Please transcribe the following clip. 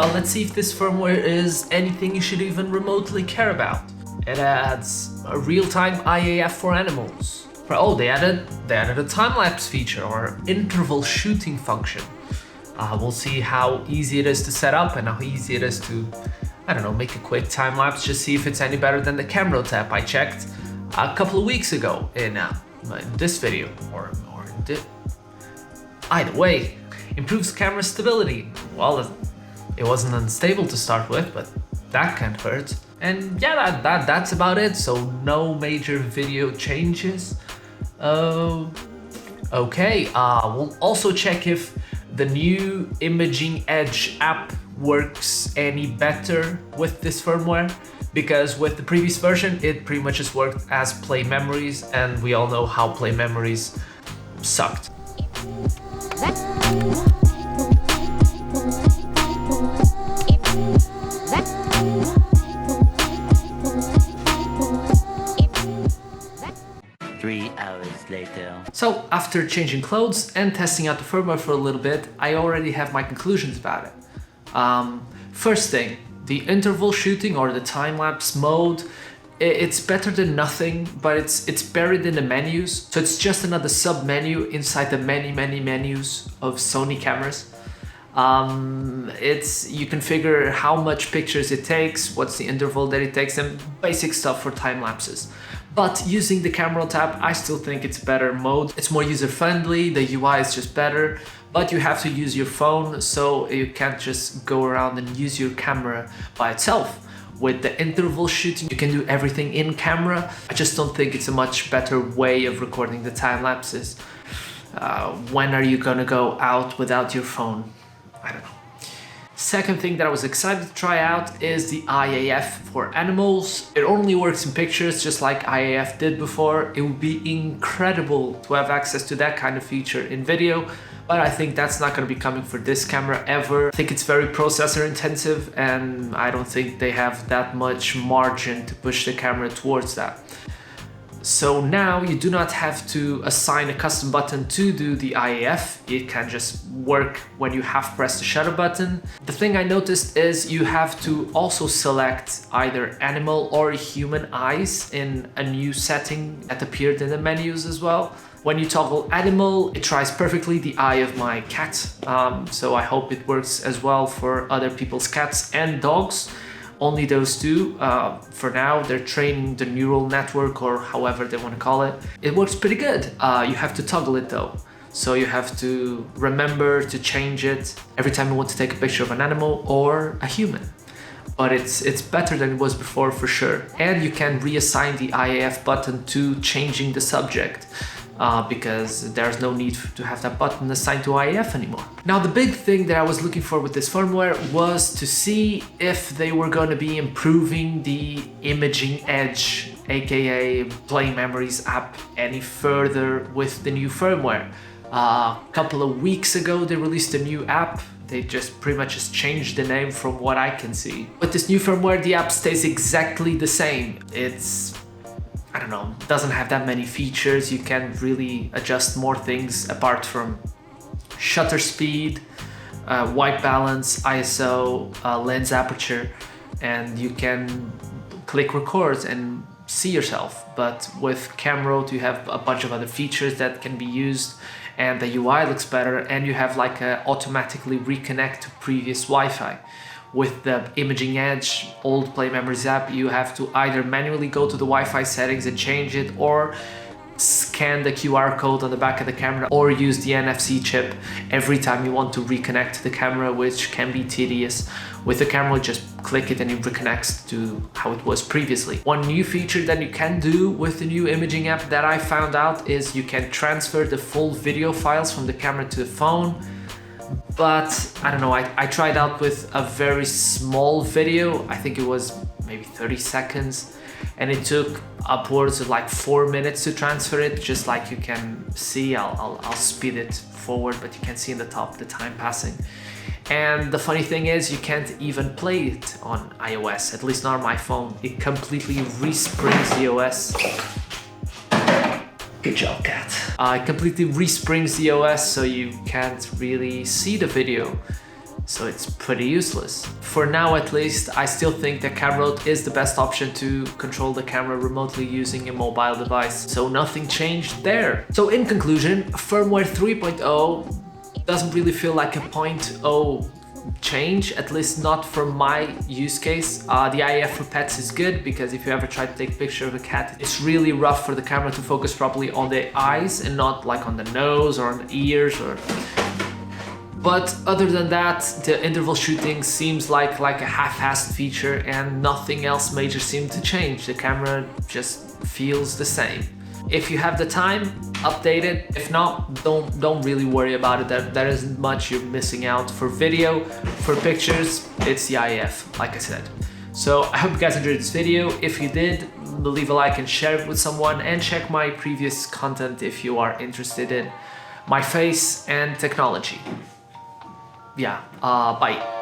Let's see if this firmware is anything you should even remotely care about. It adds a real-time IAF for animals. Oh, they added a time-lapse feature or interval shooting function. We'll see how easy it is to set up and how easy it is to, I don't know, make a quick time-lapse, just see if it's any better than the camera tab I checked a couple of weeks ago in this video, or either way. Improves camera stability. Well, it wasn't unstable to start with, but that can't hurt. And yeah, that's about it. So no major video changes. Okay, we'll also check if the new Imaging Edge app works any better with this firmware, because with the previous version it pretty much just worked as Play Memories, and we all know how Play Memories sucked. Later. So after changing clothes and testing out the firmware for a little bit, I already have my conclusions about it. First thing, the interval shooting or the time-lapse mode, it's better than nothing, but it's buried in the menus, so it's just another sub-menu inside the many menus of Sony cameras. You configure how much pictures it takes, what's the interval that it takes, and basic stuff for time lapses. But using the camera tab, I still think it's a better mode. It's more user-friendly, the UI is just better, but you have to use your phone, so you can't just go around and use your camera by itself. With the interval shooting, you can do everything in camera. I just don't think it's a much better way of recording the time lapses. When are you gonna go out without your phone? I don't know. Second thing that I was excited to try out is the IAF for animals. It only works in pictures, just like IAF did before. It would be incredible to have access to that kind of feature in video, but I think that's not going to be coming for this camera ever. I think it's very processor intensive, and I don't think they have that much margin to push the camera towards that. So now you do not have to assign a custom button to do the IAF. It can just work when you have pressed the shutter button. The thing I noticed is you have to also select either animal or human eyes in a new setting that appeared in the menus as well. When you toggle animal, it tries perfectly the eye of my cat. So I hope it works as well for other people's cats and dogs. Only those two. For now, they're training the neural network, or however they want to call it. It works pretty good. You have to toggle it though. So you have to remember to change it every time you want to take a picture of an animal or a human. But it's better than it was before for sure. And you can reassign the IAF button to changing the subject. Because there's no need to have that button assigned to IAF anymore. Now, the big thing that I was looking for with this firmware was to see if they were going to be improving the Imaging Edge, aka Play Memories app, any further with the new firmware. A couple of weeks ago they released a new app. They just pretty much just changed the name from what I can see. With this new firmware, the app stays exactly the same. I don't know, doesn't have that many features. You can't really adjust more things apart from shutter speed, white balance, ISO, lens aperture, and you can click record and see yourself. But with Camera Mode you have a bunch of other features that can be used, and the UI looks better, and you have like a automatically reconnect to previous Wi-Fi. With the Imaging Edge old Play Memories app, you have to either manually go to the Wi-Fi settings and change it, or scan the QR code on the back of the camera, or use the NFC chip every time you want to reconnect to the camera, which can be tedious. With the camera, just click it and it reconnects to how it was previously. One new feature that you can do with the new imaging app that I found out is you can transfer the full video files from the camera to the phone. But I don't know, I tried out with a very small video. I think it was maybe 30 seconds, and it took upwards of like 4 minutes to transfer it. Just like you can see, I'll speed it forward, but you can see in the top the time passing. And the funny thing is, you can't even play it on iOS, at least not on my phone. It completely resprings the OS. Good job, cat. It completely resprings the OS, so you can't really see the video. so it's pretty useless. For now at least, I still think that camera mode is the best option to control the camera remotely using a mobile device, so nothing changed there. So in conclusion, firmware 3.0 doesn't really feel like a 0.0 change, at least not for my use case. The IF for pets is good because if you ever try to take a picture of a cat, it's really rough for the camera to focus properly on the eyes and not like on the nose or on the ears or... But other than that, the interval shooting seems like a half-assed feature and nothing else major seemed to change. The camera just feels the same. If you have the time, update it. If not, don't really worry about it. There isn't much you're missing out. For video, for pictures, it's the IF, like I said. So I hope you guys enjoyed this video. If you did, leave a like and share it with someone, and check my previous content if you are interested in my face and technology. Yeah, bye.